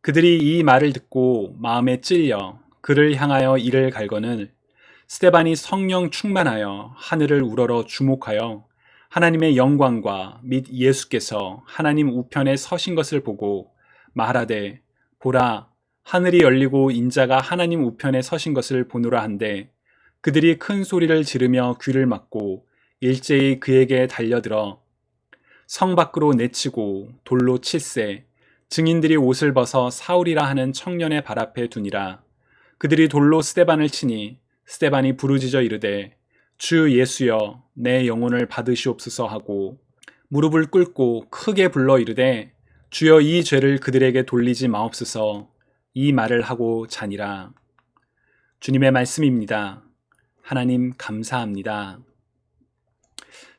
그들이 이 말을 듣고 마음에 찔려 그를 향하여 이를 갈거늘 스데반이 성령 충만하여 하늘을 우러러 주목하여 하나님의 영광과 및 예수께서 하나님 우편에 서신 것을 보고 말하되 보라 하늘이 열리고 인자가 하나님 우편에 서신 것을 보노라 한데 그들이 큰 소리를 지르며 귀를 막고 일제히 그에게 달려들어 성 밖으로 내치고 돌로 칠세 증인들이 옷을 벗어 사울이라 하는 청년의 발 앞에 두니라. 그들이 돌로 스데반을 치니 스데반이 부르짖어 이르되 주 예수여 내 영혼을 받으시옵소서 하고 무릎을 꿇고 크게 불러 이르되 주여 이 죄를 그들에게 돌리지 마옵소서. 이 말을 하고 자니라. 주님의 말씀입니다. 하나님 감사합니다.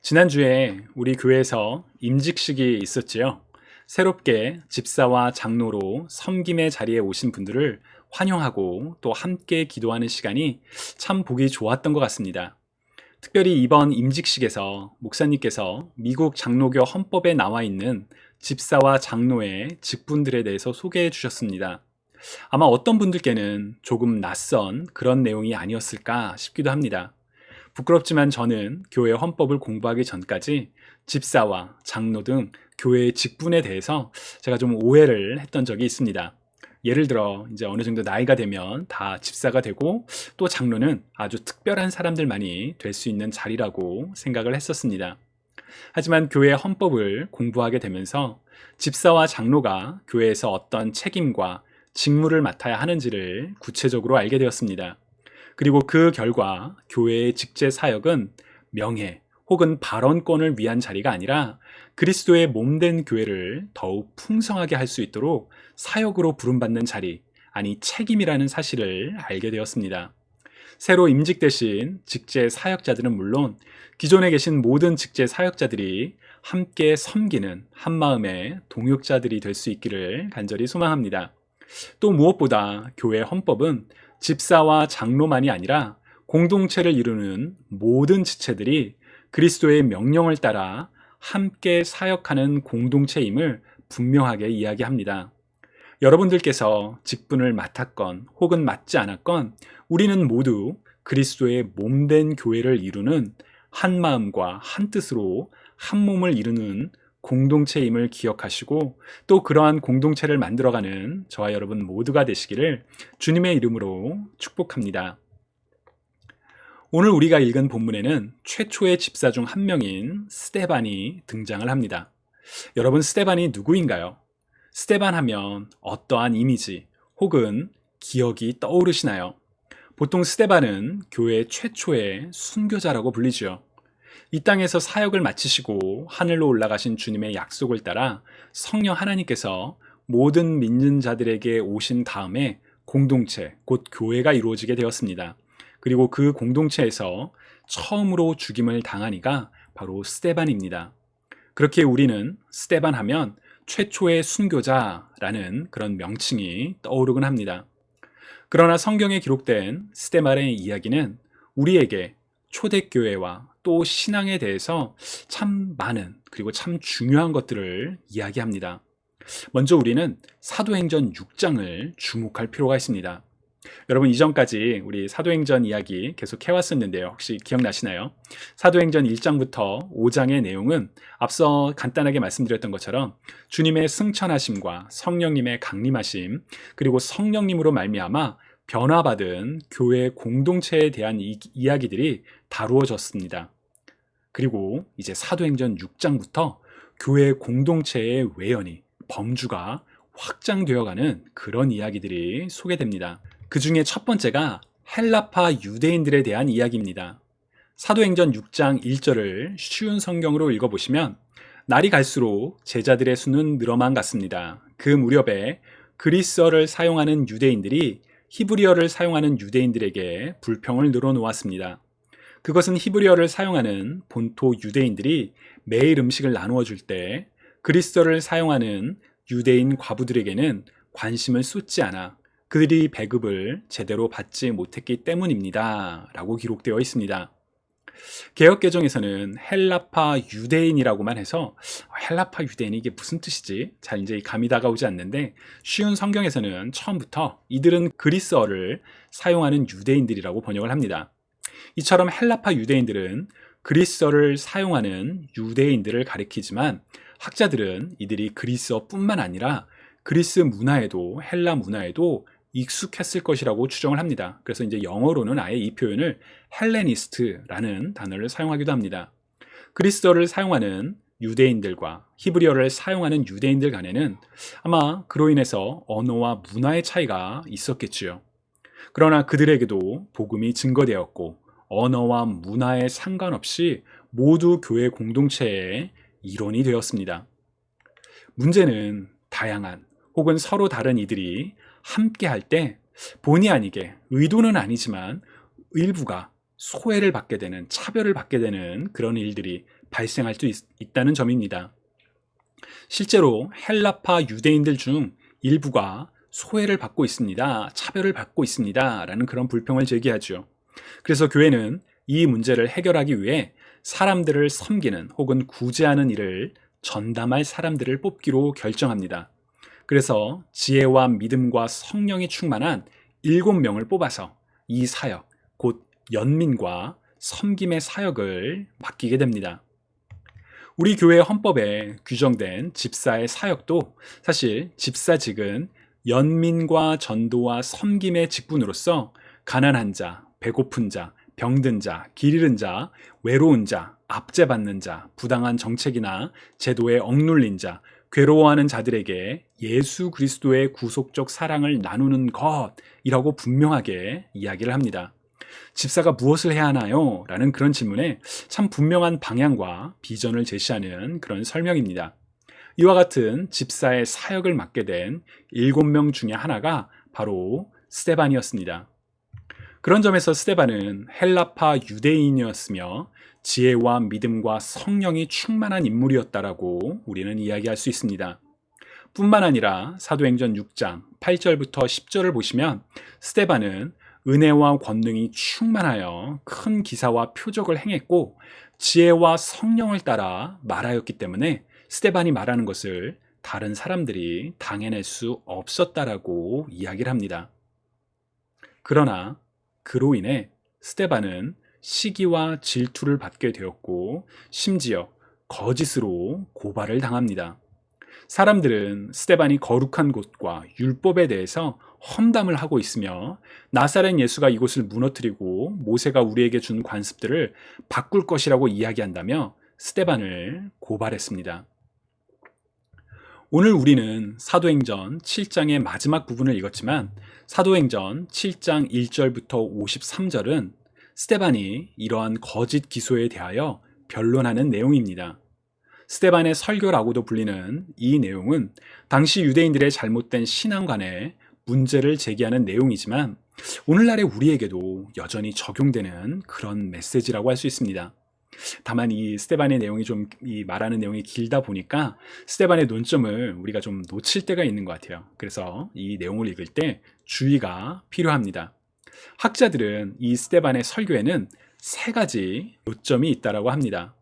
지난주에 우리 교회에서 임직식이 있었지요. 새롭게 집사와 장로로 섬김의 자리에 오신 분들을 환영하고 또 함께 기도하는 시간이 참 보기 좋았던 것 같습니다. 특별히 이번 임직식에서 목사님께서 미국 장로교 헌법에 나와 있는 집사와 장로의 직분들에 대해서 소개해 주셨습니다. 아마 어떤 분들께는 조금 낯선 그런 내용이 아니었을까 싶기도 합니다. 부끄럽지만 저는 교회 헌법을 공부하기 전까지 집사와 장로 등 교회의 직분에 대해서 제가 좀 오해를 했던 적이 있습니다. 예를 들어 이제 어느 정도 나이가 되면 다 집사가 되고 또 장로는 아주 특별한 사람들만이 될 수 있는 자리라고 생각을 했었습니다. 하지만 교회 헌법을 공부하게 되면서 집사와 장로가 교회에서 어떤 책임과 직무를 맡아야 하는지를 구체적으로 알게 되었습니다. 그리고 그 결과 교회의 직제 사역은 명예 혹은 발언권을 위한 자리가 아니라 그리스도의 몸된 교회를 더욱 풍성하게 할 수 있도록 사역으로 부름받는 자리, 아니 책임이라는 사실을 알게 되었습니다. 새로 임직되신 직제 사역자들은 물론 기존에 계신 모든 직제 사역자들이 함께 섬기는 한마음의 동역자들이 될 수 있기를 간절히 소망합니다. 또 무엇보다 교회 헌법은 집사와 장로만이 아니라 공동체를 이루는 모든 지체들이 그리스도의 명령을 따라 함께 사역하는 공동체임을 분명하게 이야기합니다. 여러분들께서 직분을 맡았건 혹은 맡지 않았건 우리는 모두 그리스도의 몸된 교회를 이루는 한 마음과 한 뜻으로 한 몸을 이루는 공동체임을 기억하시고 또 그러한 공동체를 만들어가는 저와 여러분 모두가 되시기를 주님의 이름으로 축복합니다. 오늘 우리가 읽은 본문에는 최초의 집사 중 한 명인 스데반이 등장을 합니다. 여러분 스데반이 누구인가요? 스데반 하면 어떠한 이미지 혹은 기억이 떠오르시나요? 보통 스데반은 교회 최초의 순교자라고 불리죠. 이 땅에서 사역을 마치시고 하늘로 올라가신 주님의 약속을 따라 성령 하나님께서 모든 믿는 자들에게 오신 다음에 공동체, 곧 교회가 이루어지게 되었습니다. 그리고 그 공동체에서 처음으로 죽임을 당한 이가 바로 스데반입니다. 그렇게 우리는 스데반 하면 최초의 순교자라는 그런 명칭이 떠오르곤 합니다. 그러나 성경에 기록된 스데반의 이야기는 우리에게 초대교회와 또 신앙에 대해서 참 많은 그리고 참 중요한 것들을 이야기합니다. 먼저 우리는 사도행전 6장을 주목할 필요가 있습니다. 여러분 이전까지 우리 사도행전 이야기 계속 해왔었는데요. 혹시 기억나시나요? 사도행전 1장부터 5장의 내용은 앞서 간단하게 말씀드렸던 것처럼 주님의 승천하심과 성령님의 강림하심 그리고 성령님으로 말미암아 변화받은 교회 공동체에 대한 이야기들이 다루어졌습니다. 그리고 이제 사도행전 6장부터 교회 공동체의 외연이 범주가 확장되어가는 그런 이야기들이 소개됩니다. 그 중에 첫 번째가 헬라파 유대인들에 대한 이야기입니다. 사도행전 6장 1절을 쉬운 성경으로 읽어보시면 날이 갈수록 제자들의 수는 늘어만 갔습니다. 그 무렵에 그리스어를 사용하는 유대인들이 히브리어를 사용하는 유대인들에게 불평을 늘어놓았습니다. 그것은 히브리어를 사용하는 본토 유대인들이 매일 음식을 나누어 줄 때 그리스어를 사용하는 유대인 과부들에게는 관심을 쏟지 않아 그들이 배급을 제대로 받지 못했기 때문입니다. 라고 기록되어 있습니다. 개역개정에서는 헬라파 유대인이라고만 해서 헬라파 유대인이 이게 무슨 뜻이지? 잘 이제 감이 다가오지 않는데, 쉬운 성경에서는 처음부터 이들은 그리스어를 사용하는 유대인들이라고 번역을 합니다. 이처럼 헬라파 유대인들은 그리스어를 사용하는 유대인들을 가리키지만, 학자들은 이들이 그리스어뿐만 아니라 그리스 문화에도 헬라 문화에도 익숙했을 것이라고 추정을 합니다. 그래서 이제 영어로는 아예 이 표현을 헬레니스트라는 단어를 사용하기도 합니다. 그리스어를 사용하는 유대인들과 히브리어를 사용하는 유대인들 간에는 아마 그로 인해서 언어와 문화의 차이가 있었겠지요. 그러나 그들에게도 복음이 증거되었고, 언어와 문화에 상관없이 모두 교회 공동체의 일원이 되었습니다. 문제는 다양한 혹은 서로 다른 이들이 함께 할 때 본의 아니게, 의도는 아니지만 일부가 소외를 받게 되는, 차별을 받게 되는 그런 일들이 발생할 수 있다는 점입니다. 실제로 헬라파 유대인들 중 일부가 소외를 받고 있습니다, 차별을 받고 있습니다 라는 그런 불평을 제기하죠. 그래서 교회는 이 문제를 해결하기 위해 사람들을 섬기는 혹은 구제하는 일을 전담할 사람들을 뽑기로 결정합니다. 그래서 지혜와 믿음과 성령이 충만한 7명을 뽑아서 이 사역, 곧 연민과 섬김의 사역을 맡기게 됩니다. 우리 교회 헌법에 규정된 집사의 사역도 사실 집사직은 연민과 전도와 섬김의 직분으로서 가난한 자, 배고픈 자, 병든 자, 길 잃은 자, 외로운 자, 압제받는 자, 부당한 정책이나 제도에 억눌린 자, 괴로워하는 자들에게 예수 그리스도의 구속적 사랑을 나누는 것이라고 분명하게 이야기를 합니다. 집사가 무엇을 해야 하나요? 라는 그런 질문에 참 분명한 방향과 비전을 제시하는 그런 설명입니다. 이와 같은 집사의 사역을 맡게 된 7명 중에 하나가 바로 스데반이었습니다. 그런 점에서 스데반은 헬라파 유대인이었으며 지혜와 믿음과 성령이 충만한 인물이었다라고 우리는 이야기할 수 있습니다. 뿐만 아니라 사도행전 6장 8절부터 10절을 보시면 스데반은 은혜와 권능이 충만하여 큰 기사와 표적을 행했고 지혜와 성령을 따라 말하였기 때문에 스데반이 말하는 것을 다른 사람들이 당해낼 수 없었다라고 이야기를 합니다. 그러나 그로 인해 스데반은 시기와 질투를 받게 되었고 심지어 거짓으로 고발을 당합니다. 사람들은 스데반이 거룩한 곳과 율법에 대해서 험담을 하고 있으며 나사렛 예수가 이곳을 무너뜨리고 모세가 우리에게 준 관습들을 바꿀 것이라고 이야기한다며 스데반을 고발했습니다. 오늘 우리는 사도행전 7장의 마지막 부분을 읽었지만 사도행전 7장 1절부터 53절은 스데반이 이러한 거짓 기소에 대하여 변론하는 내용입니다. 스데반의 설교라고도 불리는 이 내용은 당시 유대인들의 잘못된 신앙관에 문제를 제기하는 내용이지만 오늘날의 우리에게도 여전히 적용되는 그런 메시지라고 할 수 있습니다. 다만 이 스데반의 내용이 좀 말하는 내용이 길다 보니까 스데반의 논점을 우리가 좀 놓칠 때가 있는 것 같아요. 그래서 이 내용을 읽을 때 주의가 필요합니다. 학자들은 이 스데반의 설교에는 3가지 요점이 있다고 합니다.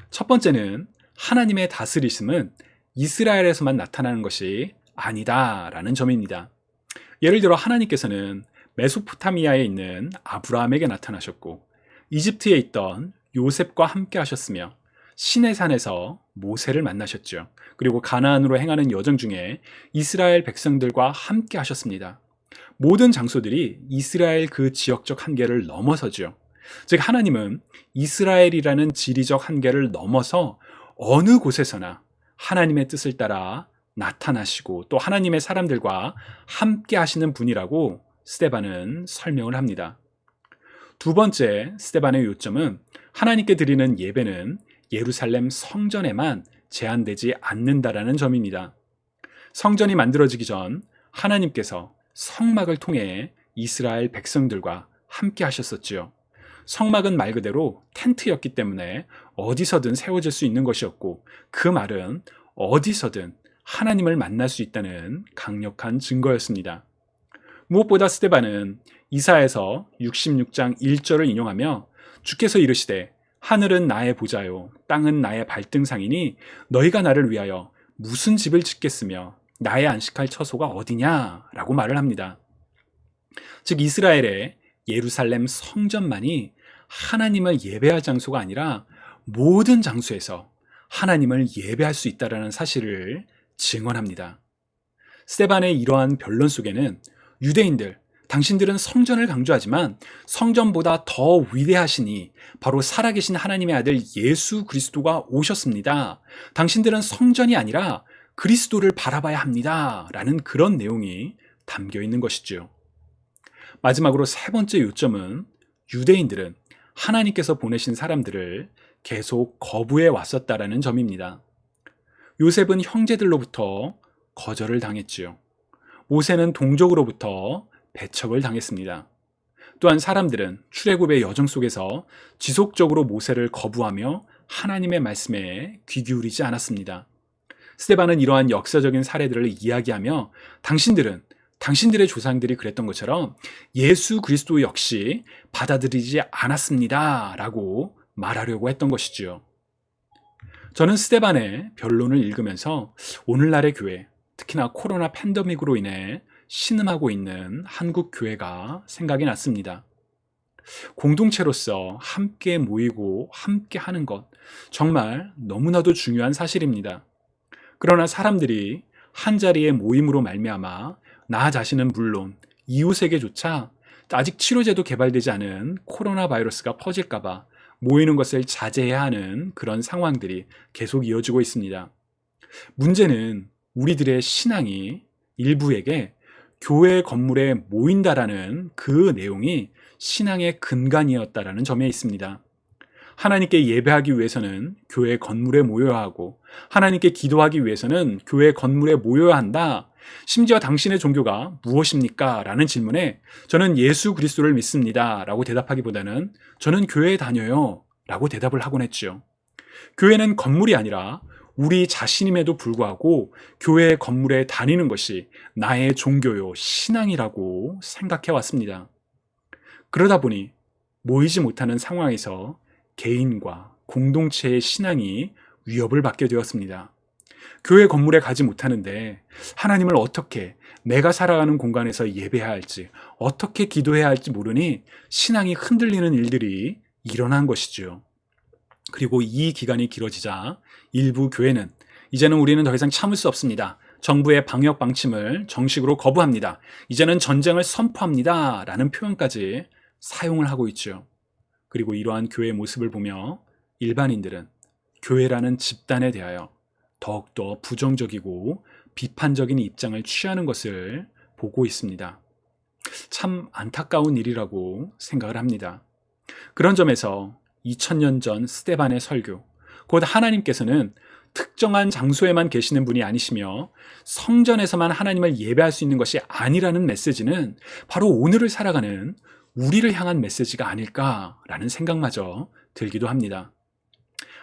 첫 번째는 하나님의 다스리심은 이스라엘에서만 나타나는 것이 아니다라는 점입니다. 예를 들어 하나님께서는 메소포타미아에 있는 아브라함에게 나타나셨고 이집트에 있던 요셉과 함께 하셨으며 시내산에서 모세를 만나셨죠. 그리고 가나안으로 행하는 여정 중에 이스라엘 백성들과 함께 하셨습니다. 모든 장소들이 이스라엘 그 지역적 한계를 넘어서죠. 즉 하나님은 이스라엘이라는 지리적 한계를 넘어서 어느 곳에서나 하나님의 뜻을 따라 나타나시고 또 하나님의 사람들과 함께 하시는 분이라고 스데반은 설명을 합니다. 두 번째 스데반의 요점은 하나님께 드리는 예배는 예루살렘 성전에만 제한되지 않는다라는 점입니다. 성전이 만들어지기 전 하나님께서 성막을 통해 이스라엘 백성들과 함께 하셨었지요. 성막은 말 그대로 텐트였기 때문에 어디서든 세워질 수 있는 것이었고 그 말은 어디서든 하나님을 만날 수 있다는 강력한 증거였습니다. 무엇보다 스데반은 이사야서 66장 1절을 인용하며 주께서 이르시되 하늘은 나의 보좌요 땅은 나의 발등상이니 너희가 나를 위하여 무슨 집을 짓겠으며 나의 안식할 처소가 어디냐 라고 말을 합니다. 즉 이스라엘의 예루살렘 성전만이 하나님을 예배할 장소가 아니라 모든 장소에서 하나님을 예배할 수 있다는 사실을 증언합니다. 스데반의 이러한 변론 속에는 유대인들, 당신들은 성전을 강조하지만 성전보다 더 위대하시니 바로 살아계신 하나님의 아들 예수 그리스도가 오셨습니다. 당신들은 성전이 아니라 그리스도를 바라봐야 합니다. 라는 그런 내용이 담겨 있는 것이죠. 마지막으로 세 번째 요점은 유대인들은 하나님께서 보내신 사람들을 계속 거부해 왔었다라는 점입니다. 요셉은 형제들로부터 거절을 당했지요. 모세는 동족으로부터 배척을 당했습니다. 또한 사람들은 출애굽의 여정 속에서 지속적으로 모세를 거부하며 하나님의 말씀에 귀 기울이지 않았습니다. 스데반은 이러한 역사적인 사례들을 이야기하며 당신들의 조상들이 그랬던 것처럼 예수 그리스도 역시 받아들이지 않았습니다. 라고 말하려고 했던 것이지요. 저는 스데반의 변론을 읽으면서 오늘날의 교회, 특히나 코로나 팬데믹으로 인해 신음하고 있는 한국 교회가 생각이 났습니다. 공동체로서 함께 모이고 함께 하는 것, 정말 너무나도 중요한 사실입니다. 그러나 사람들이 한자리에 모임으로 말미암아 나 자신은 물론 이웃에게조차 아직 치료제도 개발되지 않은 코로나 바이러스가 퍼질까봐 모이는 것을 자제해야 하는 그런 상황들이 계속 이어지고 있습니다. 문제는 우리들의 신앙이 일부에게 교회 건물에 모인다라는 그 내용이 신앙의 근간이었다라는 점에 있습니다. 하나님께 예배하기 위해서는 교회 건물에 모여야 하고 하나님께 기도하기 위해서는 교회 건물에 모여야 한다. 심지어 당신의 종교가 무엇입니까? 라는 질문에 저는 예수 그리스도를 믿습니다. 라고 대답하기보다는 저는 교회에 다녀요. 라고 대답을 하곤 했죠. 교회는 건물이 아니라 우리 자신임에도 불구하고 교회 건물에 다니는 것이 나의 종교요, 신앙이라고 생각해 왔습니다. 그러다 보니 모이지 못하는 상황에서 개인과 공동체의 신앙이 위협을 받게 되었습니다. 교회 건물에 가지 못하는데 하나님을 어떻게 내가 살아가는 공간에서 예배해야 할지, 어떻게 기도해야 할지 모르니 신앙이 흔들리는 일들이 일어난 것이죠. 그리고 이 기간이 길어지자 일부 교회는 이제는 우리는 더 이상 참을 수 없습니다. 정부의 방역 방침을 정식으로 거부합니다. 이제는 전쟁을 선포합니다. 라는 표현까지 사용을 하고 있죠. 그리고 이러한 교회의 모습을 보며 일반인들은 교회라는 집단에 대하여 더욱더 부정적이고 비판적인 입장을 취하는 것을 보고 있습니다. 참 안타까운 일이라고 생각을 합니다. 그런 점에서 2000년 전 스데반의 설교, 곧 하나님께서는 특정한 장소에만 계시는 분이 아니시며 성전에서만 하나님을 예배할 수 있는 것이 아니라는 메시지는 바로 오늘을 살아가는 우리를 향한 메시지가 아닐까라는 생각마저 들기도 합니다.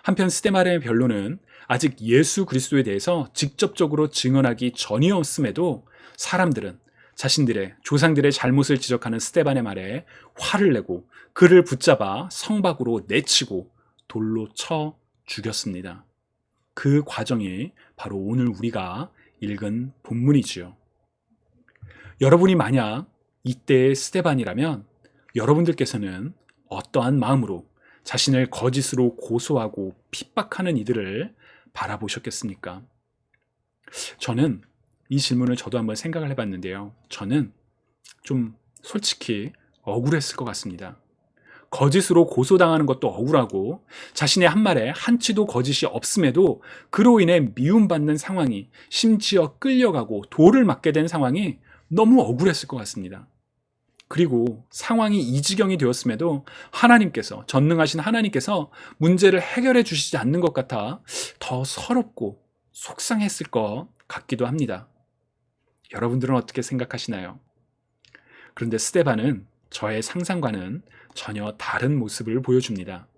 한편 스데반의 변론은 아직 예수 그리스도에 대해서 직접적으로 증언하기 전이었음에도 사람들은 자신들의 조상들의 잘못을 지적하는 스데반의 말에 화를 내고 그를 붙잡아 성 밖으로 내치고 돌로 쳐 죽였습니다. 그 과정이 바로 오늘 우리가 읽은 본문이지요. 여러분이 만약 이때의 스데반이라면 여러분들께서는 어떠한 마음으로 자신을 거짓으로 고소하고 핍박하는 이들을 바라보셨겠습니까? 저는 이 질문을 저도 한번 생각을 해봤는데요. 저는 좀 솔직히 억울했을 것 같습니다. 거짓으로 고소당하는 것도 억울하고 자신의 한 말에 한치도 거짓이 없음에도 그로 인해 미움받는 상황이, 심지어 끌려가고 돌을 맞게 된 상황이 너무 억울했을 것 같습니다. 그리고 상황이 이 지경이 되었음에도 하나님께서, 전능하신 하나님께서 문제를 해결해 주시지 않는 것 같아 더 서럽고 속상했을 것 같기도 합니다. 여러분들은 어떻게 생각하시나요? 그런데 스데반은 저의 상상과는 전혀 다른 모습을 보여줍니다.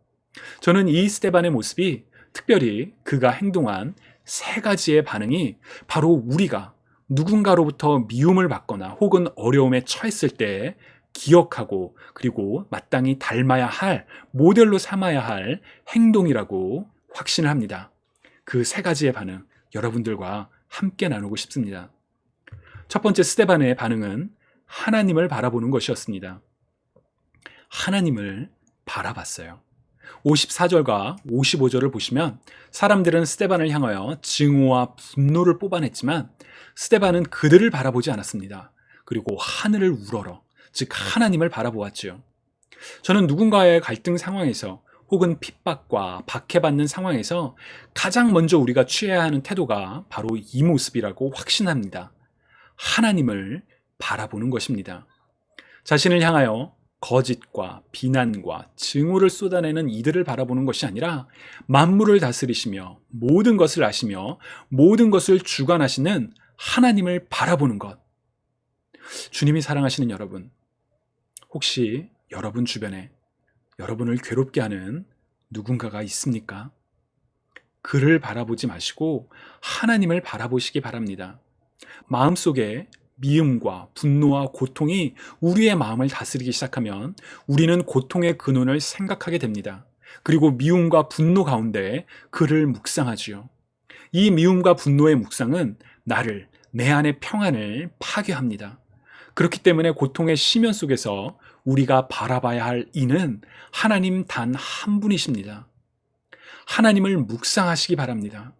저는 이 스데반의 모습이, 특별히 그가 행동한 세 가지의 반응이 바로 우리가 누군가로부터 미움을 받거나 혹은 어려움에 처했을 때 기억하고 그리고 마땅히 닮아야 할 모델로 삼아야 할 행동이라고 확신을 합니다. 그 세 가지의 반응 여러분들과 함께 나누고 싶습니다. 첫 번째 스데반의 반응은 하나님을 바라보는 것이었습니다. 하나님을 바라봤어요. 54절과 55절을 보시면 사람들은 스데반을 향하여 증오와 분노를 뽑아냈지만 스데반은 그들을 바라보지 않았습니다. 그리고 하늘을 우러러 즉 하나님을 바라보았지요. 저는 누군가의 갈등 상황에서 혹은 핍박과 박해받는 상황에서 가장 먼저 우리가 취해야 하는 태도가 바로 이 모습이라고 확신합니다. 하나님을 바라보는 것입니다. 자신을 향하여 거짓과 비난과 증오를 쏟아내는 이들을 바라보는 것이 아니라 만물을 다스리시며 모든 것을 아시며 모든 것을 주관하시는 하나님을 바라보는 것. 주님이 사랑하시는 여러분, 혹시 여러분 주변에 여러분을 괴롭게 하는 누군가가 있습니까? 그를 바라보지 마시고 하나님을 바라보시기 바랍니다. 마음속에 미움과 분노와 고통이 우리의 마음을 다스리기 시작하면 우리는 고통의 근원을 생각하게 됩니다. 그리고 미움과 분노 가운데 그를 묵상하지요. 이 미움과 분노의 묵상은 내 안의 평안을 파괴합니다. 그렇기 때문에 고통의 심연 속에서 우리가 바라봐야 할 이는 하나님 단 한 분이십니다. 하나님을 묵상하시기 바랍니다.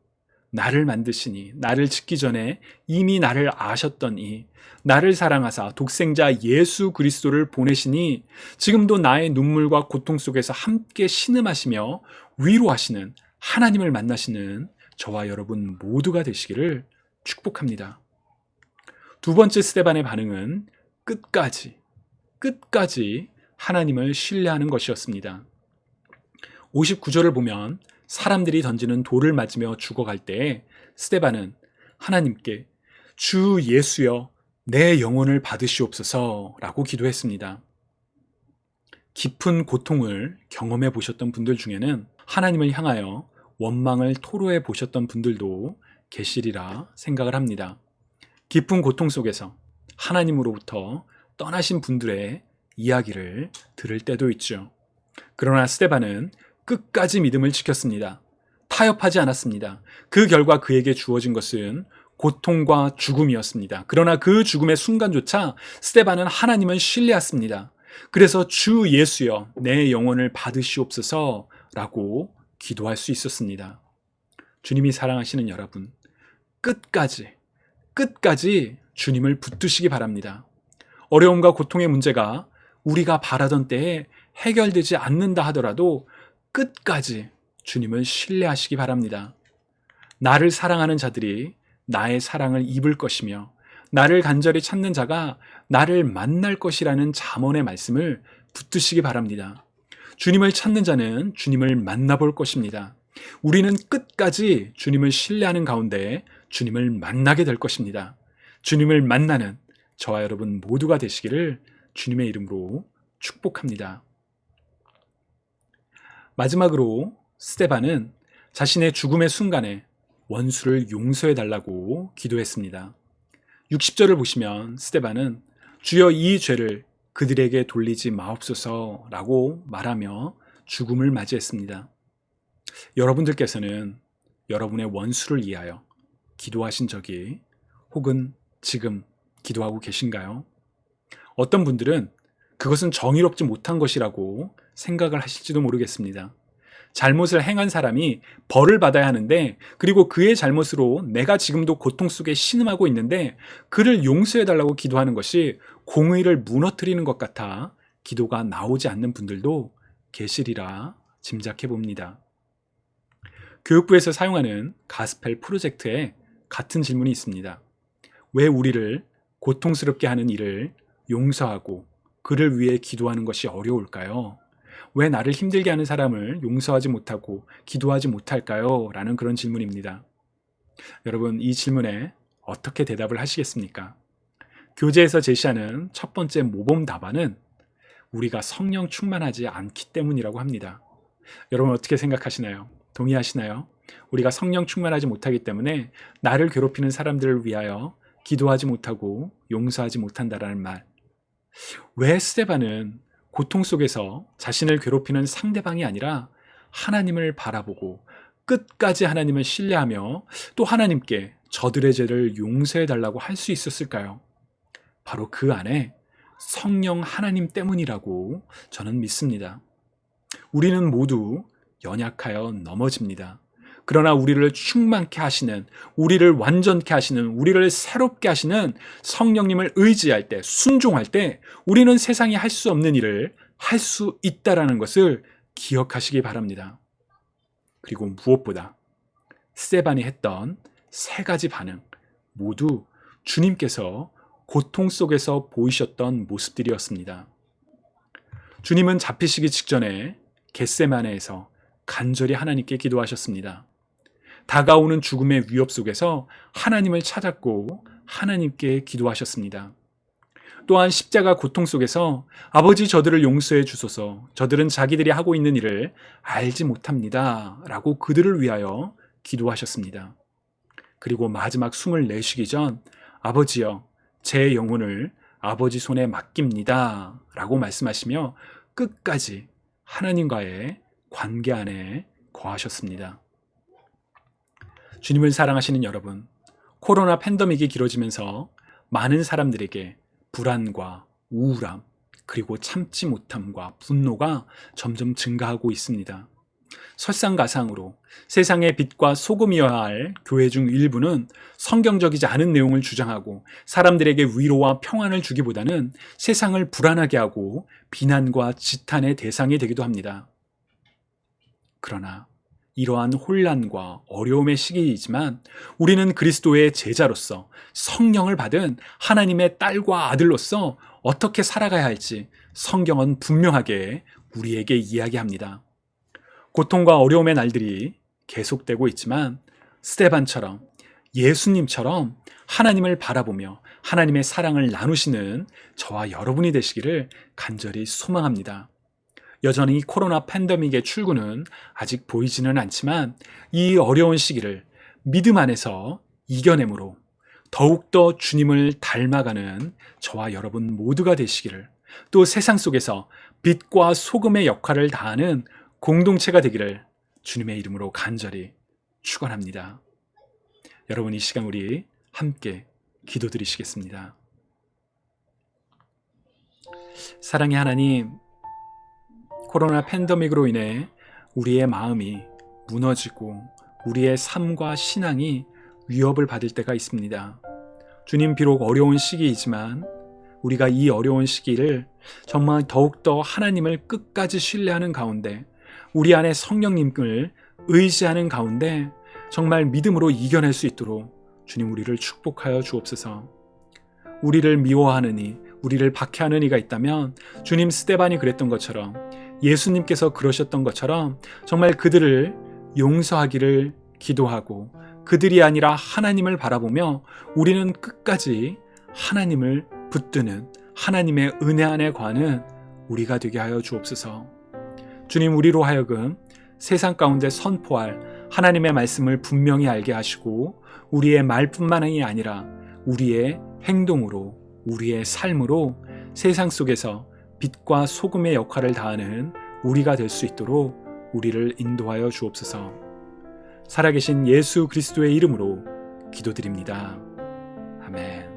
나를 만드시니 나를 짓기 전에 이미 나를 아셨던 이 나를 사랑하사 독생자 예수 그리스도를 보내시니 지금도 나의 눈물과 고통 속에서 함께 신음하시며 위로하시는 하나님을 만나시는 저와 여러분 모두가 되시기를 축복합니다. 두 번째 스데반의 반응은 끝까지 하나님을 신뢰하는 것이었습니다. 59절을 보면 사람들이 던지는 돌을 맞으며 죽어갈 때에 스데반은 하나님께 주 예수여 내 영혼을 받으시옵소서 라고 기도했습니다. 깊은 고통을 경험해 보셨던 분들 중에는 하나님을 향하여 원망을 토로해 보셨던 분들도 계시리라 생각을 합니다. 깊은 고통 속에서 하나님으로부터 떠나신 분들의 이야기를 들을 때도 있죠. 그러나 스데반은 끝까지 믿음을 지켰습니다. 타협하지 않았습니다. 그 결과 그에게 주어진 것은 고통과 죽음이었습니다. 그러나 그 죽음의 순간조차 스데반은 하나님을 신뢰했습니다. 그래서 주 예수여 내 영혼을 받으시옵소서 라고 기도할 수 있었습니다. 주님이 사랑하시는 여러분, 끝까지 주님을 붙드시기 바랍니다. 어려움과 고통의 문제가 우리가 바라던 때에 해결되지 않는다 하더라도 끝까지 주님을 신뢰하시기 바랍니다. 나를 사랑하는 자들이 나의 사랑을 입을 것이며 나를 간절히 찾는 자가 나를 만날 것이라는 잠언의 말씀을 붙드시기 바랍니다. 주님을 찾는 자는 주님을 만나볼 것입니다. 우리는 끝까지 주님을 신뢰하는 가운데 주님을 만나게 될 것입니다. 주님을 만나는 저와 여러분 모두가 되시기를 주님의 이름으로 축복합니다. 마지막으로 스데반은 자신의 죽음의 순간에 원수를 용서해 달라고 기도했습니다. 60절을 보시면 스데반은 주여 이 죄를 그들에게 돌리지 마옵소서라고 말하며 죽음을 맞이했습니다. 여러분들께서는 여러분의 원수를 위하여 기도하신 적이 혹은 지금 기도하고 계신가요? 어떤 분들은 그것은 정의롭지 못한 것이라고 생각을 하실지도 모르겠습니다. 잘못을 행한 사람이 벌을 받아야 하는데 그리고 그의 잘못으로 내가 지금도 고통 속에 신음하고 있는데 그를 용서해달라고 기도하는 것이 공의를 무너뜨리는 것 같아 기도가 나오지 않는 분들도 계시리라 짐작해 봅니다. 교육부에서 사용하는 가스펠 프로젝트에 같은 질문이 있습니다. 왜 우리를 고통스럽게 하는 일을 용서하고 그를 위해 기도하는 것이 어려울까요? 왜 나를 힘들게 하는 사람을 용서하지 못하고 기도하지 못할까요? 라는 그런 질문입니다. 여러분, 이 질문에 어떻게 대답을 하시겠습니까? 교재에서 제시하는 첫 번째 모범 답안은 우리가 성령 충만하지 않기 때문이라고 합니다. 여러분 어떻게 생각하시나요? 동의하시나요? 우리가 성령 충만하지 못하기 때문에 나를 괴롭히는 사람들을 위하여 기도하지 못하고 용서하지 못한다라는 말. 왜 스데반은 고통 속에서 자신을 괴롭히는 상대방이 아니라 하나님을 바라보고 끝까지 하나님을 신뢰하며 또 하나님께 저들의 죄를 용서해 달라고 할 수 있었을까요? 바로 그 안에 성령 하나님 때문이라고 저는 믿습니다. 우리는 모두 연약하여 넘어집니다. 그러나 우리를 충만케 하시는, 우리를 완전케 하시는, 우리를 새롭게 하시는 성령님을 의지할 때, 순종할 때 우리는 세상이 할 수 없는 일을 할 수 있다라는 것을 기억하시기 바랍니다. 그리고 무엇보다 스데반이 했던 세 가지 반응 모두 주님께서 고통 속에서 보이셨던 모습들이었습니다. 주님은 잡히시기 직전에 겟세마네에서 간절히 하나님께 기도하셨습니다. 다가오는 죽음의 위협 속에서 하나님을 찾았고 하나님께 기도하셨습니다. 또한 십자가 고통 속에서 아버지 저들을 용서해 주소서, 저들은 자기들이 하고 있는 일을 알지 못합니다 라고 그들을 위하여 기도하셨습니다. 그리고 마지막 숨을 내쉬기 전 아버지여 제 영혼을 아버지 손에 맡깁니다 라고 말씀하시며 끝까지 하나님과의 관계 안에 거하셨습니다. 주님을 사랑하시는 여러분, 코로나 팬데믹이 길어지면서 많은 사람들에게 불안과 우울함, 그리고 참지 못함과 분노가 점점 증가하고 있습니다. 설상가상으로 세상의 빛과 소금이어야 할 교회 중 일부는 성경적이지 않은 내용을 주장하고 사람들에게 위로와 평안을 주기보다는 세상을 불안하게 하고 비난과 지탄의 대상이 되기도 합니다. 그러나 이러한 혼란과 어려움의 시기이지만 우리는 그리스도의 제자로서 성령을 받은 하나님의 딸과 아들로서 어떻게 살아가야 할지 성경은 분명하게 우리에게 이야기합니다. 고통과 어려움의 날들이 계속되고 있지만 스데반처럼 예수님처럼 하나님을 바라보며 하나님의 사랑을 나누시는 저와 여러분이 되시기를 간절히 소망합니다. 여전히 코로나 팬데믹의 출구는 아직 보이지는 않지만 이 어려운 시기를 믿음 안에서 이겨내므로 더욱더 주님을 닮아가는 저와 여러분 모두가 되시기를, 또 세상 속에서 빛과 소금의 역할을 다하는 공동체가 되기를 주님의 이름으로 간절히 축원합니다. 여러분, 이 시간 우리 함께 기도드리시겠습니다. 사랑의 하나님, 코로나 팬데믹으로 인해 우리의 마음이 무너지고 우리의 삶과 신앙이 위협을 받을 때가 있습니다. 주님, 비록 어려운 시기이지만 우리가 이 어려운 시기를 정말 더욱더 하나님을 끝까지 신뢰하는 가운데, 우리 안에 성령님을 의지하는 가운데 정말 믿음으로 이겨낼 수 있도록 주님 우리를 축복하여 주옵소서. 우리를 미워하느니, 우리를 박해하는 이가 있다면 주님, 스데반이 그랬던 것처럼, 예수님께서 그러셨던 것처럼 정말 그들을 용서하기를 기도하고 그들이 아니라 하나님을 바라보며 우리는 끝까지 하나님을 붙드는, 하나님의 은혜 안에 거하는 우리가 되게 하여 주옵소서. 주님, 우리로 하여금 세상 가운데 선포할 하나님의 말씀을 분명히 알게 하시고 우리의 말뿐만이 아니라 우리의 행동으로, 우리의 삶으로 세상 속에서 빛과 소금의 역할을 다하는 우리가 될 수 있도록 우리를 인도하여 주옵소서. 살아계신 예수 그리스도의 이름으로 기도드립니다. 아멘.